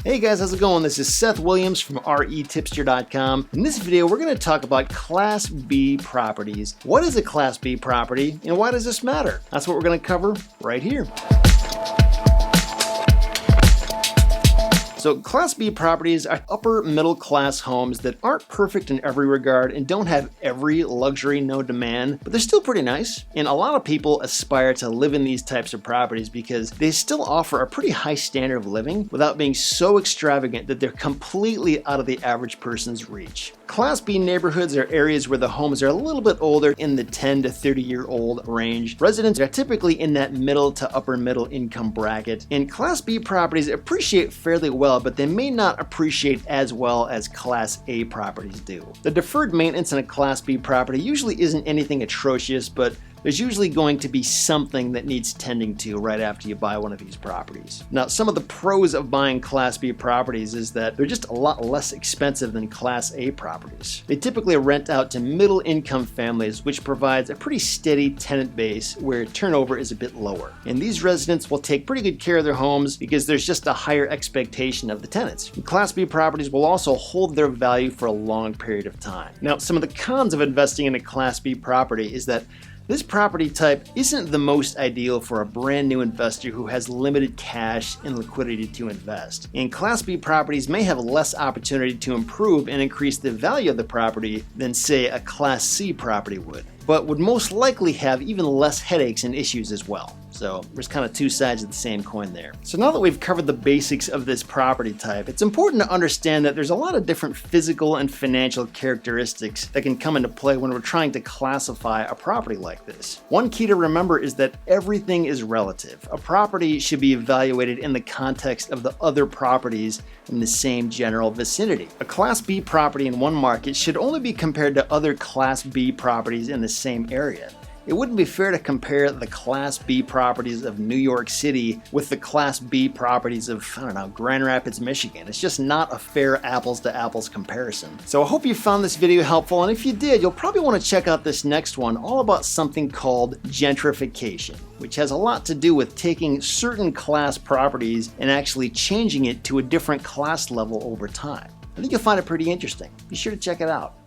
Hey guys, how's it going? This is Seth Williams from REtipster.com. In this video, we're going to talk about Class B properties. What is a Class B property and why does this matter? That's what we're going to cover right here. So Class B properties are upper middle class homes that aren't perfect in every regard and don't have every luxury known to man, but they're still pretty nice. And a lot of people aspire to live in these types of properties because they still offer a pretty high standard of living without being so extravagant that they're completely out of the average person's reach. Class B neighborhoods are areas where the homes are a little bit older, in the 10 to 30 year old range. Residents are typically in that middle to upper middle income bracket. And Class B properties appreciate fairly well, but they may not appreciate as well as Class A properties do. The deferred maintenance in a Class B property usually isn't anything atrocious, but there's usually going to be something that needs tending to right after you buy one of these properties. Now, some of the pros of buying Class B properties is that they're just a lot less expensive than Class A properties. They typically rent out to middle income families, which provides a pretty steady tenant base where turnover is a bit lower. And these residents will take pretty good care of their homes because there's just a higher expectation of the tenants. And Class B properties will also hold their value for a long period of time. Now, some of the cons of investing in a Class B property is that this property type isn't the most ideal for a brand new investor who has limited cash and liquidity to invest. And Class B properties may have less opportunity to improve and increase the value of the property than, say, a Class C property would would most likely have even less headaches and issues as well. So there's kind of two sides of the same coin there. So now that we've covered the basics of this property type, it's important to understand that there's a lot of different physical and financial characteristics that can come into play when we're trying to classify a property like this. One key to remember is that everything is relative. A property should be evaluated in the context of the other properties in the same general vicinity. A Class B property in one market should only be compared to other Class B properties in the same area. It wouldn't be fair to compare the Class B properties of New York City with the Class B properties of, Grand Rapids, Michigan. It's just not a fair apples to apples comparison. So I hope you found this video helpful, and if you did, you'll probably want to check out this next one, all about something called gentrification, which has a lot to do with taking certain class properties and actually changing it to a different class level over time. I think you'll find it pretty interesting. Be sure to check it out.